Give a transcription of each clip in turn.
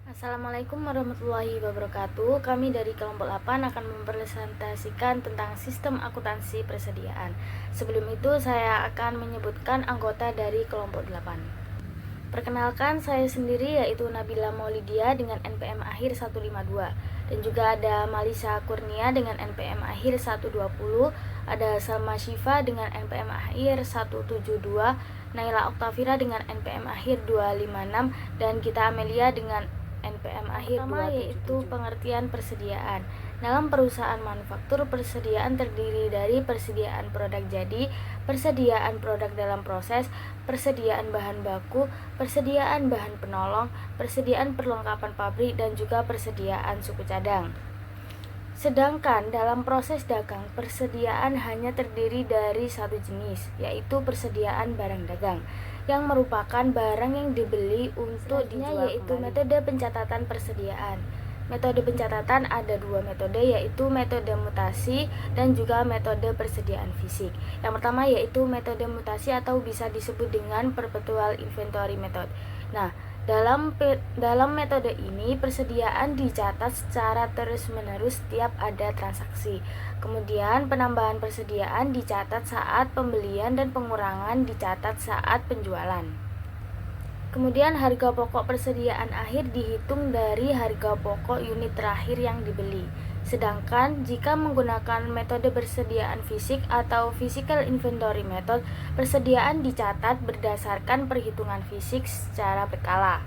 Assalamualaikum warahmatullahi wabarakatuh. Kami dari kelompok 8 akan mempresentasikan tentang sistem akuntansi persediaan. Sebelum itu saya akan menyebutkan anggota dari kelompok 8. Perkenalkan, saya sendiri yaitu Nabila Maulidia dengan NPM akhir 152. Dan juga ada Malisa Kurnia dengan NPM akhir 120, ada Salma Syifa dengan NPM akhir 172, Naila Oktavira dengan NPM akhir 256, dan Gita Amelia dengan NPM akhir 277. Yaitu pengertian persediaan. Dalam perusahaan manufaktur, persediaan terdiri dari persediaan produk jadi, persediaan produk dalam proses, persediaan bahan baku, persediaan bahan penolong, persediaan perlengkapan pabrik, dan juga persediaan suku cadang. Sedangkan dalam proses dagang, persediaan hanya terdiri dari satu jenis, yaitu persediaan barang dagang, yang merupakan barang yang dibeli untuk dijual, yaitu metode pencatatan persediaan. Metode pencatatan ada dua metode, yaitu metode mutasi dan juga metode persediaan fisik. Yang pertama yaitu metode mutasi atau bisa disebut dengan perpetual inventory method. Nah, dalam metode ini persediaan dicatat secara terus-menerus setiap ada transaksi. Kemudian penambahan persediaan dicatat saat pembelian dan pengurangan dicatat saat penjualan. Kemudian harga pokok persediaan akhir dihitung dari harga pokok unit terakhir yang dibeli. Sedangkan jika menggunakan metode persediaan fisik atau physical inventory method, persediaan dicatat berdasarkan perhitungan fisik secara berkala.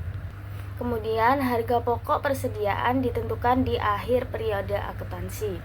Kemudian harga pokok persediaan ditentukan di akhir periode akuntansi.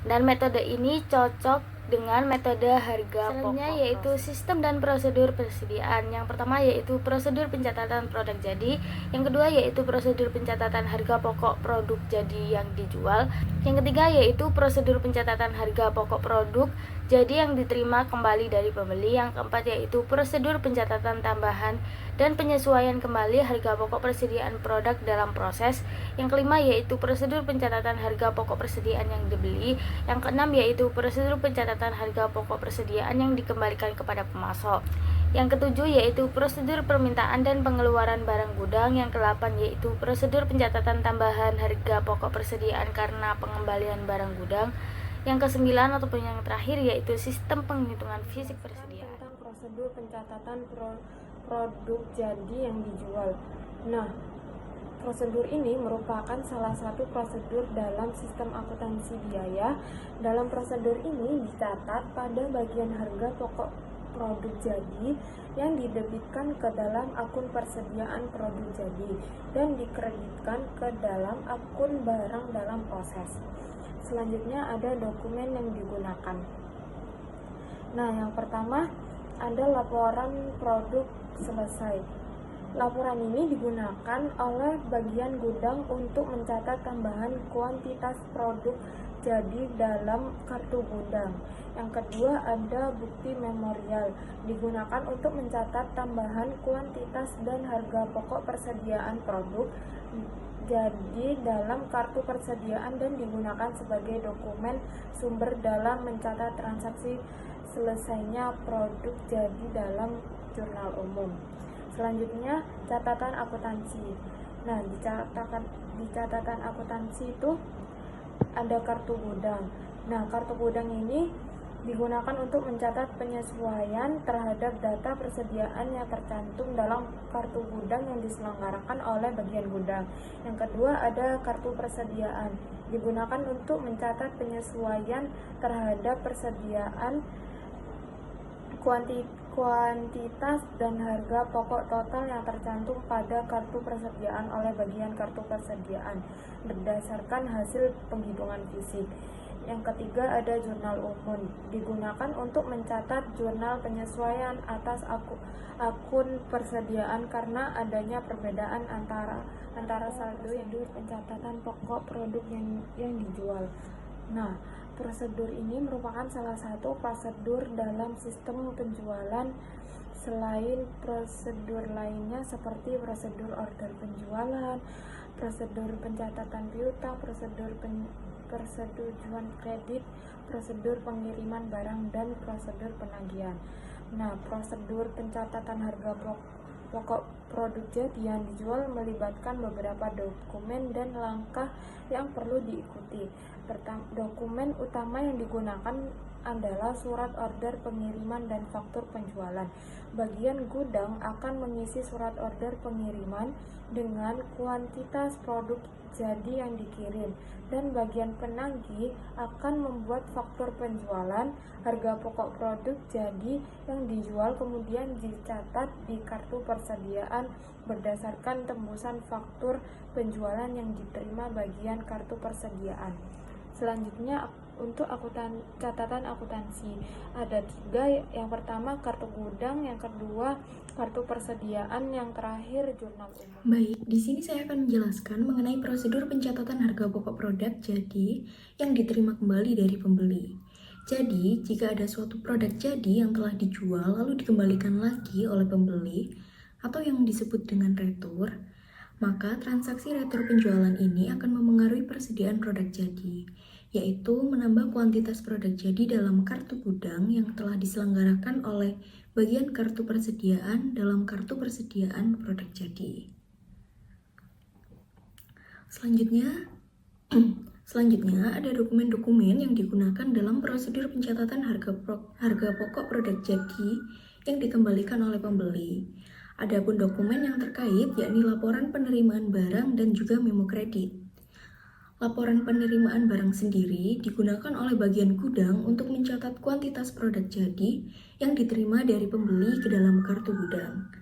Dan metode ini cocok dengan metode harga pokok, yaitu sistem dan prosedur persediaan. Yang pertama yaitu prosedur pencatatan produk jadi, yang kedua yaitu prosedur pencatatan harga pokok produk jadi yang dijual, yang ketiga yaitu prosedur pencatatan harga pokok produk jadi yang diterima kembali dari pembeli, yang keempat yaitu prosedur pencatatan tambahan dan penyesuaian kembali harga pokok persediaan produk dalam proses, yang kelima yaitu prosedur pencatatan harga pokok persediaan yang dibeli, yang keenam yaitu prosedur pencatatan harga pokok persediaan yang dikembalikan kepada pemasok, yang ketujuh yaitu prosedur permintaan dan pengeluaran barang gudang, yang kedelapan yaitu prosedur pencatatan tambahan harga pokok persediaan karena pengembalian barang gudang, yang kesembilan ataupun yang terakhir yaitu sistem penghitungan fisik persediaan. Tentang prosedur pencatatan produk jadi yang dijual. Nah, prosedur ini merupakan salah satu prosedur dalam sistem akuntansi biaya. Dalam prosedur ini dicatat pada bagian harga pokok produk jadi yang didebitkan ke dalam akun persediaan produk jadi dan dikreditkan ke dalam akun barang dalam proses. Selanjutnya ada dokumen yang digunakan. Nah, yang pertama ada laporan produk selesai. Laporan ini digunakan oleh bagian gudang untuk mencatat tambahan kuantitas produk jadi dalam kartu gudang. Yang kedua ada bukti memorial, digunakan untuk mencatat tambahan kuantitas dan harga pokok persediaan produk jadi dalam kartu persediaan dan digunakan sebagai dokumen sumber dalam mencatat transaksi selesainya produk jadi dalam jurnal umum. Selanjutnya catatan akuntansi. Nah, di catatan akuntansi itu ada kartu gudang. Nah, kartu gudang ini digunakan untuk mencatat penyesuaian terhadap data persediaan yang tercantum dalam kartu gudang yang diselenggarakan oleh bagian gudang. Yang kedua ada kartu persediaan, digunakan untuk mencatat penyesuaian terhadap persediaan kuantitas dan harga pokok total yang tercantum pada kartu persediaan oleh bagian kartu persediaan berdasarkan hasil penghitungan fisik. Yang ketiga ada jurnal umum, digunakan untuk mencatat jurnal penyesuaian atas akun persediaan karena adanya perbedaan antara saldo yang pencatatan pokok produk yang dijual. Nah, prosedur ini merupakan salah satu prosedur dalam sistem penjualan selain prosedur lainnya seperti prosedur order penjualan, prosedur pencatatan piutang, persetujuan kredit, prosedur pengiriman barang, dan prosedur penagihan. Nah, prosedur pencatatan harga pokok produk jadi yang dijual melibatkan beberapa dokumen dan langkah yang perlu diikuti. Dokumen utama yang digunakan adalah surat order pengiriman dan faktur penjualan. Bagian gudang akan mengisi surat order pengiriman dengan kuantitas produk jadi yang dikirim, dan bagian penagih akan membuat faktur penjualan. Harga pokok produk jadi yang dijual kemudian dicatat di kartu persediaan berdasarkan tembusan faktur penjualan yang diterima bagian kartu persediaan. Selanjutnya untuk catatan akuntansi ada 3. Yang pertama kartu gudang, yang kedua kartu persediaan, yang terakhir jurnal umum. Baik, di sini saya akan menjelaskan mengenai prosedur pencatatan harga pokok produk jadi yang diterima kembali dari pembeli. Jadi, jika ada suatu produk jadi yang telah dijual lalu dikembalikan lagi oleh pembeli atau yang disebut dengan retur, maka transaksi retur penjualan ini akan memengaruhi persediaan produk jadi, yaitu menambah kuantitas produk jadi dalam kartu gudang yang telah diselenggarakan oleh bagian kartu persediaan dalam kartu persediaan produk jadi. Selanjutnya ada dokumen-dokumen yang digunakan dalam prosedur pencatatan harga pokok produk jadi yang dikembalikan oleh pembeli. Adapun dokumen yang terkait yakni laporan penerimaan barang dan juga memo kredit. Laporan penerimaan barang sendiri digunakan oleh bagian gudang untuk mencatat kuantitas produk jadi yang diterima dari pembeli ke dalam kartu gudang.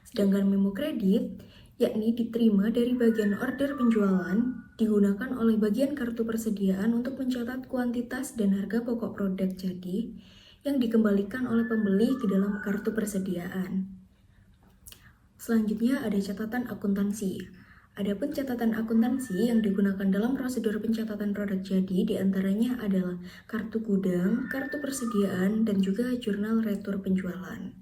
Sedangkan memo kredit yakni diterima dari bagian order penjualan digunakan oleh bagian kartu persediaan untuk mencatat kuantitas dan harga pokok produk jadi yang dikembalikan oleh pembeli ke dalam kartu persediaan. Selanjutnya ada catatan akuntansi. Adapun catatan akuntansi yang digunakan dalam prosedur pencatatan produk jadi diantaranya adalah kartu gudang, kartu persediaan, dan juga jurnal retur penjualan.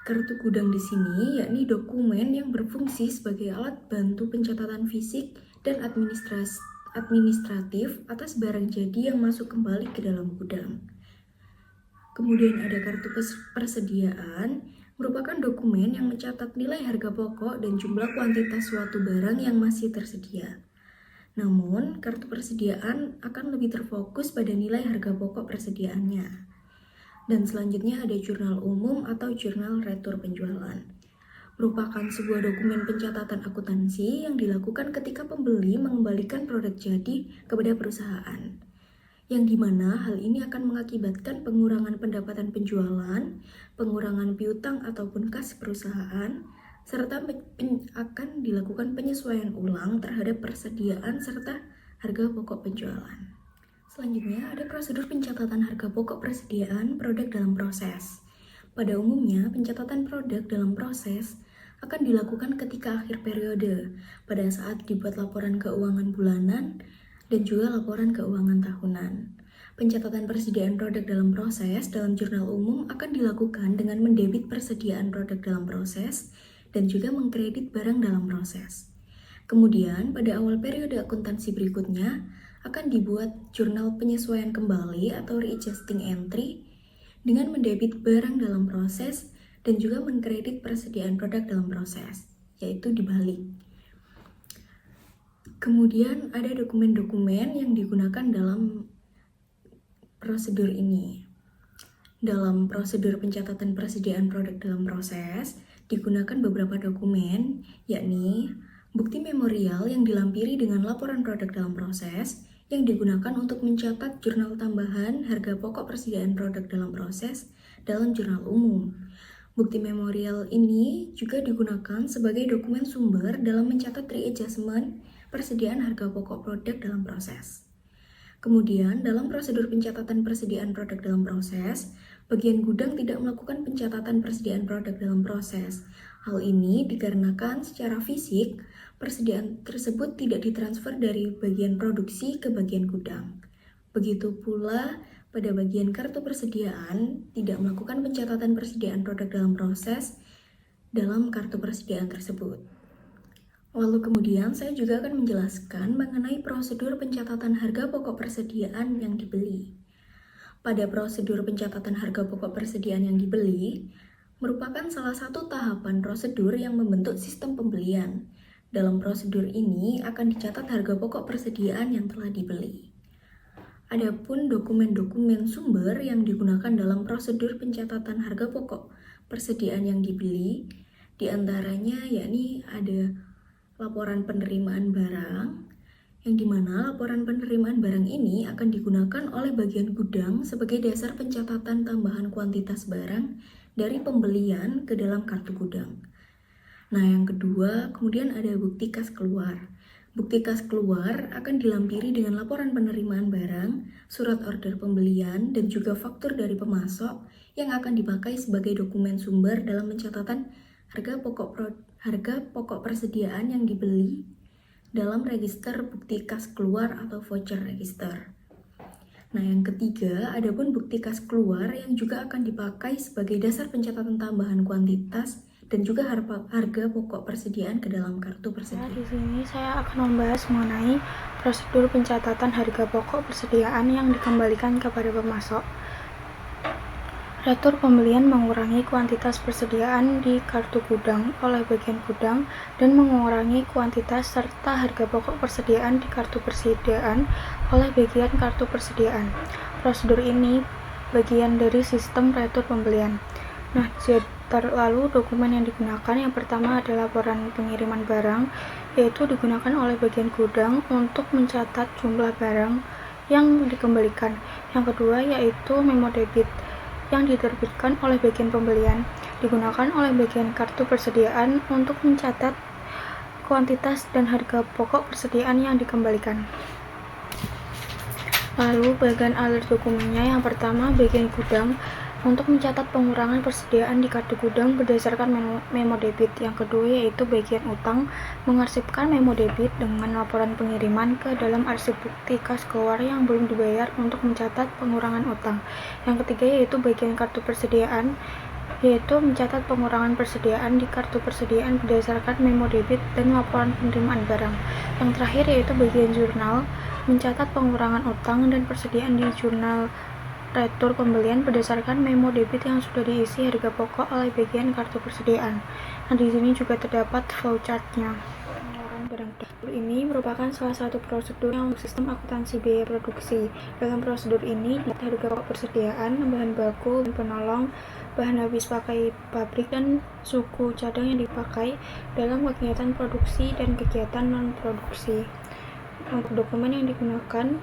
Kartu gudang di sini yakni dokumen yang berfungsi sebagai alat bantu pencatatan fisik dan administratif atas barang jadi yang masuk kembali ke dalam gudang. Kemudian ada kartu persediaan, merupakan dokumen yang mencatat nilai harga pokok dan jumlah kuantitas suatu barang yang masih tersedia. Namun, kartu persediaan akan lebih terfokus pada nilai harga pokok persediaannya. Dan selanjutnya ada jurnal umum atau jurnal retur penjualan. Merupakan sebuah dokumen pencatatan akuntansi yang dilakukan ketika pembeli mengembalikan produk jadi kepada perusahaan, yang dimana hal ini akan mengakibatkan pengurangan pendapatan penjualan, pengurangan piutang ataupun kas perusahaan, serta akan dilakukan penyesuaian ulang terhadap persediaan serta harga pokok penjualan. Selanjutnya ada prosedur pencatatan harga pokok persediaan produk dalam proses. Pada umumnya, pencatatan produk dalam proses akan dilakukan ketika akhir periode, pada saat dibuat laporan keuangan bulanan dan juga laporan keuangan tahunan. Pencatatan persediaan produk dalam proses dalam jurnal umum akan dilakukan dengan mendebit persediaan produk dalam proses dan juga mengkredit barang dalam proses. Kemudian, pada awal periode akuntansi berikutnya akan dibuat jurnal penyesuaian kembali atau readjusting entry dengan mendebit barang dalam proses dan juga mengkredit persediaan produk dalam proses, yaitu dibalik. Kemudian ada dokumen-dokumen yang digunakan dalam prosedur ini. Dalam prosedur pencatatan persediaan produk dalam proses, digunakan beberapa dokumen, yakni bukti memorial yang dilampiri dengan laporan produk dalam proses, yang digunakan untuk mencatat jurnal tambahan harga pokok persediaan produk dalam proses dalam jurnal umum. Bukti memorial ini juga digunakan sebagai dokumen sumber dalam mencatat readjustment persediaan harga pokok produk dalam proses. Kemudian, dalam prosedur pencatatan persediaan produk dalam proses, bagian gudang tidak melakukan pencatatan persediaan produk dalam proses. Hal ini dikarenakan secara fisik, persediaan tersebut tidak ditransfer dari bagian produksi ke bagian gudang. Begitu pula pada bagian kartu persediaan, tidak melakukan pencatatan persediaan produk dalam proses dalam kartu persediaan tersebut. Lalu kemudian saya juga akan menjelaskan mengenai prosedur pencatatan harga pokok persediaan yang dibeli. Pada prosedur pencatatan harga pokok persediaan yang dibeli, merupakan salah satu tahapan prosedur yang membentuk sistem pembelian. Dalam prosedur ini akan dicatat harga pokok persediaan yang telah dibeli. Adapun dokumen-dokumen sumber yang digunakan dalam prosedur pencatatan harga pokok persediaan yang dibeli, diantaranya yakni ada laporan penerimaan barang, yang dimana laporan penerimaan barang ini akan digunakan oleh bagian gudang sebagai dasar pencatatan tambahan kuantitas barang dari pembelian ke dalam kartu gudang. Nah, yang kedua, kemudian ada bukti kas keluar. Bukti kas keluar akan dilampiri dengan laporan penerimaan barang, surat order pembelian, dan juga faktur dari pemasok yang akan dipakai sebagai dokumen sumber dalam pencatatan harga pokok persediaan yang dibeli dalam register bukti kas keluar atau voucher register. Nah, yang ketiga, adapun bukti kas keluar yang juga akan dipakai sebagai dasar pencatatan tambahan kuantitas dan juga harga pokok persediaan ke dalam kartu persediaan. Di sini saya akan membahas mengenai prosedur pencatatan harga pokok persediaan yang dikembalikan kepada pemasok. Retur pembelian mengurangi kuantitas persediaan di kartu gudang oleh bagian gudang dan mengurangi kuantitas serta harga pokok persediaan di kartu persediaan oleh bagian kartu persediaan. Prosedur ini bagian dari sistem retur pembelian. Nah, lalu dokumen yang digunakan yang pertama adalah laporan pengiriman barang, yaitu digunakan oleh bagian gudang untuk mencatat jumlah barang yang dikembalikan. Yang kedua yaitu memo debit yang diterbitkan oleh bagian pembelian, digunakan oleh bagian kartu persediaan untuk mencatat kuantitas dan harga pokok persediaan yang dikembalikan. Lalu bagian alur dokumennya yang pertama bagian gudang untuk mencatat pengurangan persediaan di kartu gudang berdasarkan memo debit. Yang kedua yaitu bagian utang mengarsipkan memo debit dengan laporan pengiriman ke dalam arsip bukti kas keluar yang belum dibayar untuk mencatat pengurangan utang. Yang ketiga yaitu bagian kartu persediaan, yaitu mencatat pengurangan persediaan di kartu persediaan berdasarkan memo debit dan laporan penerimaan barang. Yang terakhir yaitu bagian jurnal, mencatat pengurangan utang dan persediaan di jurnal retur pembelian berdasarkan memo debit yang sudah diisi harga pokok oleh bagian kartu persediaan. Nah, di sini juga terdapat flowchart-nya. Pengeluaran barang ini merupakan salah satu prosedur yang sistem akuntansi biaya produksi. Dalam prosedur ini, harga pokok persediaan, bahan baku, penolong, bahan habis pakai pabrik, dan suku cadang yang dipakai dalam kegiatan produksi dan kegiatan non-produksi. Untuk dokumen yang digunakan,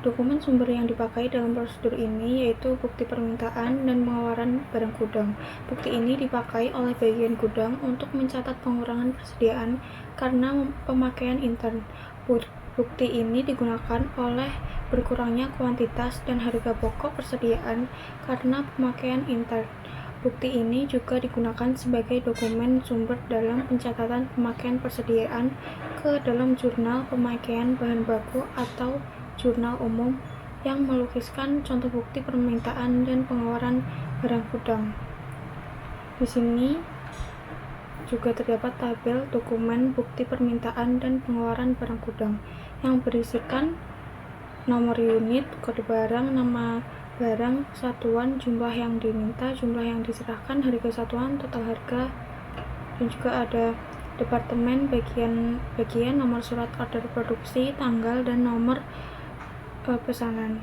dokumen sumber yang dipakai dalam prosedur ini yaitu bukti permintaan dan pengeluaran barang gudang. Bukti ini dipakai oleh bagian gudang untuk mencatat pengurangan persediaan karena pemakaian intern. Bukti ini digunakan oleh berkurangnya kuantitas dan harga pokok persediaan karena pemakaian intern. Bukti ini juga digunakan sebagai dokumen sumber dalam pencatatan pemakaian persediaan ke dalam jurnal pemakaian bahan baku atau jurnal umum yang melukiskan contoh bukti permintaan dan pengeluaran barang gudang. Di sini juga terdapat tabel dokumen bukti permintaan dan pengeluaran barang gudang yang berisikan nomor unit, kode barang, nama barang, satuan, jumlah yang diminta, jumlah yang diserahkan, harga satuan, total harga, dan juga ada departemen, bagian nomor surat order produksi, tanggal, dan nomor pesanan.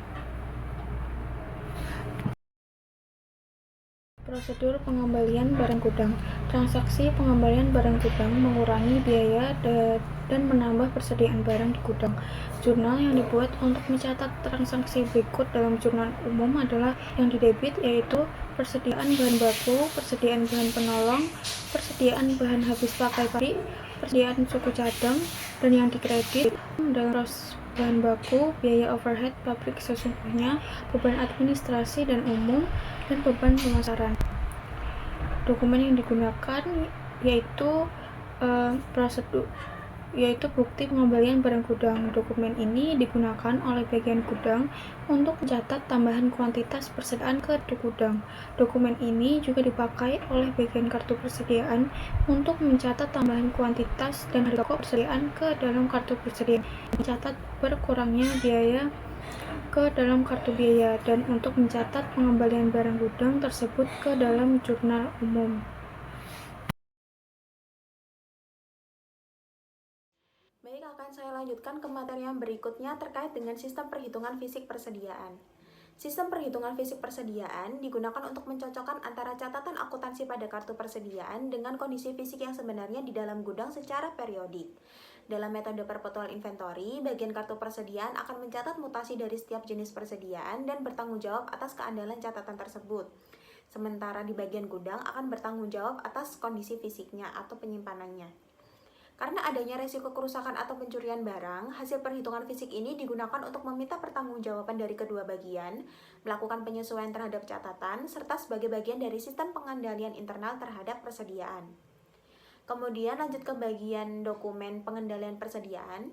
Prosedur pengembalian barang gudang. Transaksi pengembalian barang gudang mengurangi biaya dan menambah persediaan barang di gudang. Jurnal yang dibuat untuk mencatat transaksi berikut dalam jurnal umum adalah yang didebit, yaitu persediaan bahan baku, persediaan bahan penolong, persediaan bahan habis pakai pabrik, persediaan suku cadang, dan yang dikredit dalam bahan baku, biaya overhead pabrik sesungguhnya, beban administrasi dan umum, dan beban pemasaran. Dokumen yang digunakan yaitu bukti pengembalian barang gudang. Dokumen ini digunakan oleh bagian gudang untuk mencatat tambahan kuantitas persediaan ke gudang. Dokumen ini juga dipakai oleh bagian kartu persediaan untuk mencatat tambahan kuantitas dan harga pokok persediaan ke dalam kartu persediaan, mencatat berkurangnya biaya ke dalam kartu biaya dan untuk mencatat pengembalian barang gudang tersebut ke dalam jurnal umum. Baik, akan saya lanjutkan ke materi yang berikutnya terkait dengan sistem perhitungan fisik persediaan. Sistem perhitungan fisik persediaan digunakan untuk mencocokkan antara catatan akuntansi pada kartu persediaan dengan kondisi fisik yang sebenarnya di dalam gudang secara periodik. Dalam metode perpetual inventory, bagian kartu persediaan akan mencatat mutasi dari setiap jenis persediaan dan bertanggung jawab atas keandalan catatan tersebut. Sementara di bagian gudang akan bertanggung jawab atas kondisi fisiknya atau penyimpanannya. Karena adanya resiko kerusakan atau pencurian barang, hasil perhitungan fisik ini digunakan untuk meminta pertanggungjawaban dari kedua bagian, melakukan penyesuaian terhadap catatan, serta sebagai bagian dari sistem pengendalian internal terhadap persediaan. Kemudian lanjut ke bagian dokumen pengendalian persediaan.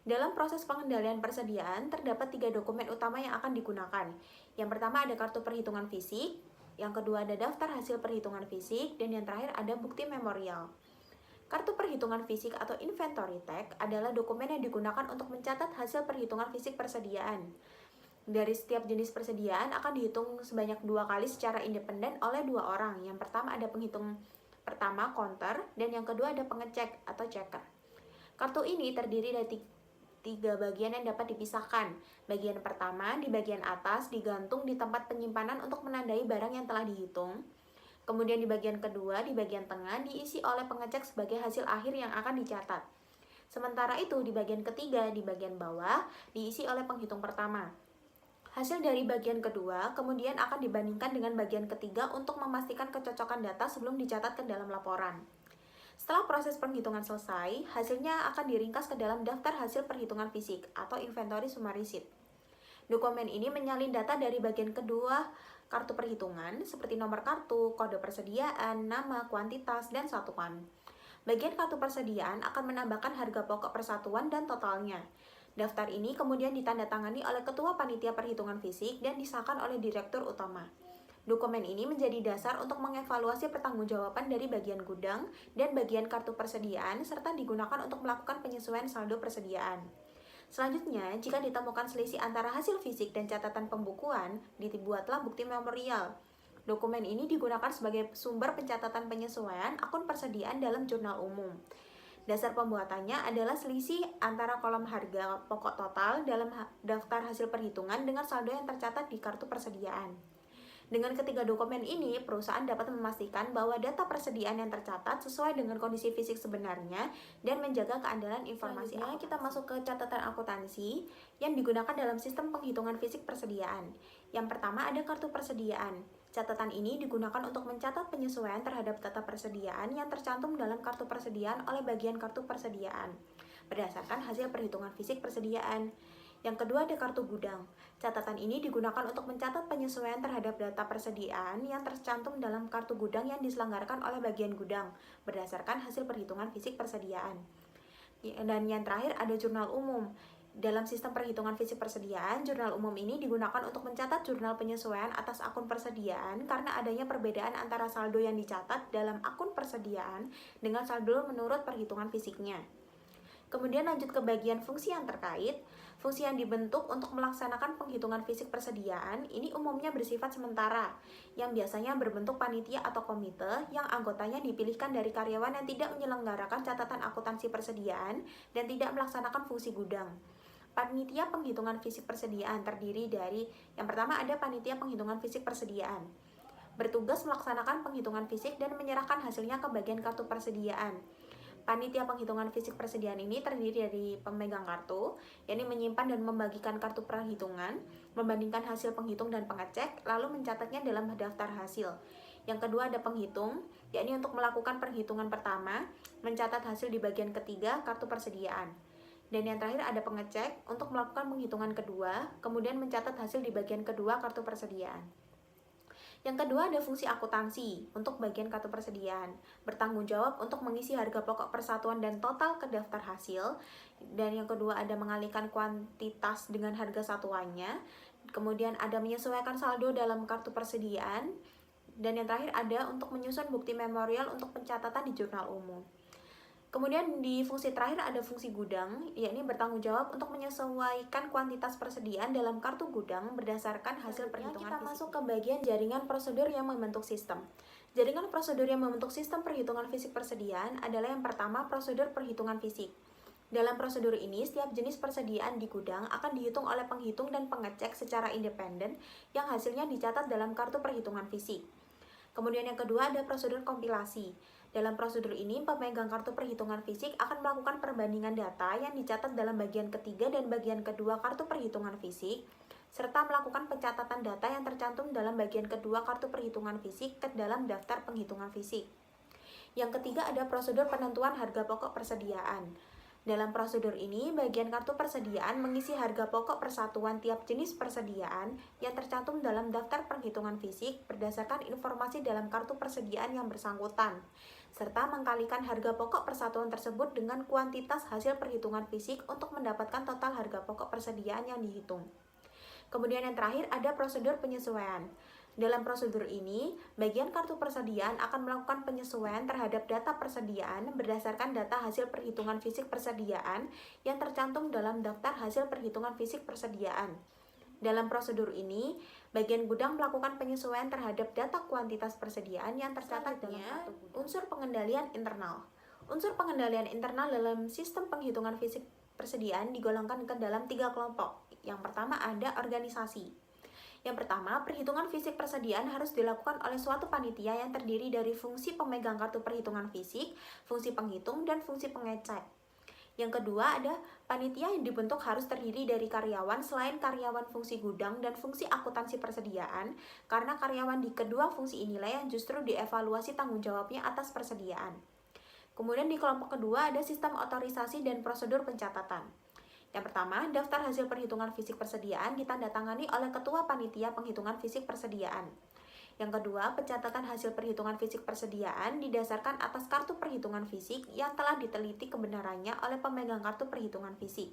Dalam proses pengendalian persediaan, terdapat 3 dokumen utama yang akan digunakan. Yang pertama ada kartu perhitungan fisik, yang kedua ada daftar hasil perhitungan fisik, dan yang terakhir ada bukti memorial. Kartu perhitungan fisik atau inventory tag adalah dokumen yang digunakan untuk mencatat hasil perhitungan fisik persediaan. Dari setiap jenis persediaan akan dihitung sebanyak 2 kali secara independen oleh 2 orang. Yang pertama ada penghitung pertama counter dan yang kedua ada pengecek atau checker. Kartu ini terdiri dari 3 bagian yang dapat dipisahkan. Bagian pertama di bagian atas digantung di tempat penyimpanan untuk menandai barang yang telah dihitung. Kemudian di bagian kedua, di bagian tengah, diisi oleh pengecek sebagai hasil akhir yang akan dicatat. Sementara itu, di bagian ketiga, di bagian bawah, diisi oleh penghitung pertama. Hasil dari bagian kedua kemudian akan dibandingkan dengan bagian ketiga untuk memastikan kecocokan data sebelum dicatat ke dalam laporan. Setelah proses penghitungan selesai, hasilnya akan diringkas ke dalam daftar hasil perhitungan fisik atau inventory summary sheet. Dokumen ini menyalin data dari bagian kedua kartu perhitungan seperti nomor kartu, kode persediaan, nama, kuantitas, dan satuan. Bagian kartu persediaan akan menambahkan harga pokok persatuan dan totalnya. Daftar ini kemudian ditandatangani oleh Ketua Panitia Perhitungan Fisik dan disahkan oleh Direktur Utama. Dokumen ini menjadi dasar untuk mengevaluasi pertanggungjawaban dari bagian gudang dan bagian kartu persediaan serta digunakan untuk melakukan penyesuaian saldo persediaan. Selanjutnya, jika ditemukan selisih antara hasil fisik dan catatan pembukuan, dibuatlah bukti memorial. Dokumen ini digunakan sebagai sumber pencatatan penyesuaian akun persediaan dalam jurnal umum. Dasar pembuatannya adalah selisih antara kolom harga pokok total dalam daftar hasil perhitungan dengan saldo yang tercatat di kartu persediaan. Dengan ketiga dokumen ini, perusahaan dapat memastikan bahwa data persediaan yang tercatat sesuai dengan kondisi fisik sebenarnya dan menjaga keandalan informasi. Selanjutnya, kita masuk ke catatan akuntansi yang digunakan dalam sistem penghitungan fisik persediaan. Yang pertama ada kartu persediaan. Catatan ini digunakan untuk mencatat penyesuaian terhadap data persediaan yang tercantum dalam kartu persediaan oleh bagian kartu persediaan berdasarkan hasil perhitungan fisik persediaan. Yang kedua ada kartu gudang. Catatan ini digunakan untuk mencatat penyesuaian terhadap data persediaan yang tercantum dalam kartu gudang yang diselenggarakan oleh bagian gudang berdasarkan hasil perhitungan fisik persediaan. Dan yang terakhir ada jurnal umum. Dalam sistem perhitungan fisik persediaan, jurnal umum ini digunakan untuk mencatat jurnal penyesuaian atas akun persediaan karena adanya perbedaan antara saldo yang dicatat dalam akun persediaan dengan saldo menurut perhitungan fisiknya. Kemudian lanjut ke bagian fungsi yang terkait. Fungsi yang dibentuk untuk melaksanakan penghitungan fisik persediaan ini umumnya bersifat sementara, yang biasanya berbentuk panitia atau komite yang anggotanya dipilihkan dari karyawan yang tidak menyelenggarakan catatan akuntansi persediaan dan tidak melaksanakan fungsi gudang. Panitia penghitungan fisik persediaan terdiri dari, yang pertama ada panitia penghitungan fisik persediaan. Bertugas melaksanakan penghitungan fisik dan menyerahkan hasilnya ke bagian kartu persediaan. Panitia penghitungan fisik persediaan ini terdiri dari pemegang kartu, yakni menyimpan dan membagikan kartu perhitungan, membandingkan hasil penghitung dan pengecek, lalu mencatatnya dalam daftar hasil. Yang kedua ada penghitung, yakni untuk melakukan perhitungan pertama, mencatat hasil di bagian ketiga kartu persediaan. Dan yang terakhir ada pengecek untuk melakukan penghitungan kedua, kemudian mencatat hasil di bagian kedua kartu persediaan. Yang kedua ada fungsi akuntansi untuk bagian kartu persediaan, bertanggung jawab untuk mengisi harga pokok persatuan dan total ke daftar hasil. Dan yang kedua ada mengalihkan kuantitas dengan harga satuannya. Kemudian ada menyesuaikan saldo dalam kartu persediaan. Dan yang terakhir ada untuk menyusun bukti memorial untuk pencatatan di jurnal umum. Kemudian di fungsi terakhir ada fungsi gudang, yakni bertanggung jawab untuk menyesuaikan kuantitas persediaan dalam kartu gudang berdasarkan hasil perhitungan. Kita masuk ke bagian jaringan prosedur yang membentuk sistem. Jaringan prosedur yang membentuk sistem perhitungan fisik persediaan adalah yang pertama, prosedur perhitungan fisik. Dalam prosedur ini, setiap jenis persediaan di gudang akan dihitung oleh penghitung dan pengecek secara independen yang hasilnya dicatat dalam kartu perhitungan fisik. Kemudian yang kedua ada prosedur kompilasi. Dalam prosedur ini, pemegang kartu perhitungan fisik akan melakukan perbandingan data yang dicatat dalam bagian ketiga dan bagian kedua kartu perhitungan fisik, serta melakukan pencatatan data yang tercantum dalam bagian kedua kartu perhitungan fisik ke dalam daftar penghitungan fisik. Yang ketiga ada prosedur penentuan harga pokok persediaan. Dalam prosedur ini, bagian kartu persediaan mengisi harga pokok persatuan tiap jenis persediaan yang tercantum dalam daftar perhitungan fisik berdasarkan informasi dalam kartu persediaan yang bersangkutan, serta mengkalikan harga pokok persatuan tersebut dengan kuantitas hasil perhitungan fisik untuk mendapatkan total harga pokok persediaan yang dihitung. Kemudian yang terakhir ada prosedur penyesuaian. Dalam prosedur ini, bagian kartu persediaan akan melakukan penyesuaian terhadap data persediaan berdasarkan data hasil perhitungan fisik persediaan yang tercantum dalam daftar hasil perhitungan fisik persediaan. Dalam prosedur ini, bagian gudang melakukan penyesuaian terhadap data kuantitas persediaan yang tercatat dalam kartu gudang. Unsur pengendalian internal. Unsur pengendalian internal dalam sistem penghitungan fisik persediaan digolongkan ke dalam 3 kelompok. Yang pertama ada organisasi. Yang pertama, perhitungan fisik persediaan harus dilakukan oleh suatu panitia yang terdiri dari fungsi pemegang kartu perhitungan fisik, fungsi penghitung, dan fungsi pengecek. Yang kedua, ada panitia yang dibentuk harus terdiri dari karyawan selain karyawan fungsi gudang dan fungsi akuntansi persediaan, karena karyawan di kedua fungsi inilah yang justru dievaluasi tanggung jawabnya atas persediaan. Kemudian di kelompok kedua ada sistem otorisasi dan prosedur pencatatan. Yang pertama, daftar hasil perhitungan fisik persediaan ditandatangani oleh Ketua Panitia Penghitungan Fisik Persediaan. Yang kedua, pencatatan hasil perhitungan fisik persediaan didasarkan atas kartu perhitungan fisik yang telah diteliti kebenarannya oleh pemegang kartu perhitungan fisik.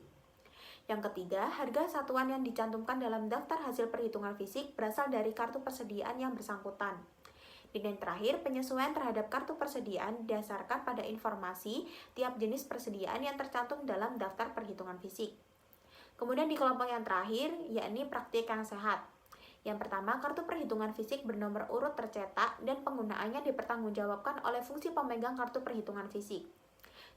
Yang ketiga, harga satuan yang dicantumkan dalam daftar hasil perhitungan fisik berasal dari kartu persediaan yang bersangkutan. Dan yang terakhir, penyesuaian terhadap kartu persediaan didasarkan pada informasi tiap jenis persediaan yang tercantum dalam daftar perhitungan fisik. Kemudian di kelompok yang terakhir, yakni praktik yang sehat. Yang pertama, kartu perhitungan fisik bernomor urut tercetak dan penggunaannya dipertanggungjawabkan oleh fungsi pemegang kartu perhitungan fisik.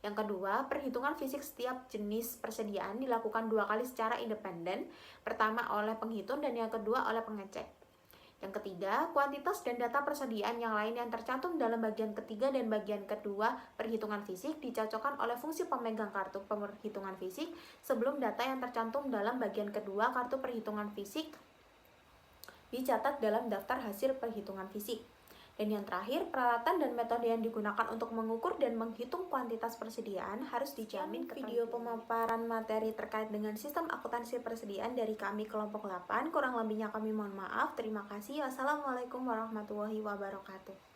Yang kedua, perhitungan fisik setiap jenis persediaan dilakukan 2 kali secara independen, pertama oleh penghitung dan yang kedua oleh pengecek. Yang ketiga, kuantitas dan data persediaan yang lain yang tercantum dalam bagian ketiga dan bagian kedua perhitungan fisik dicocokkan oleh fungsi pemegang kartu perhitungan fisik sebelum data yang tercantum dalam bagian kedua kartu perhitungan fisik dicatat dalam daftar hasil perhitungan fisik. Dan yang terakhir, peralatan dan metode yang digunakan untuk mengukur dan menghitung kuantitas persediaan harus dijamin. Video pemaparan materi terkait dengan sistem akuntansi persediaan dari kami kelompok 8. Kurang lebihnya kami mohon maaf. Terima kasih. Wassalamualaikum warahmatullahi wabarakatuh.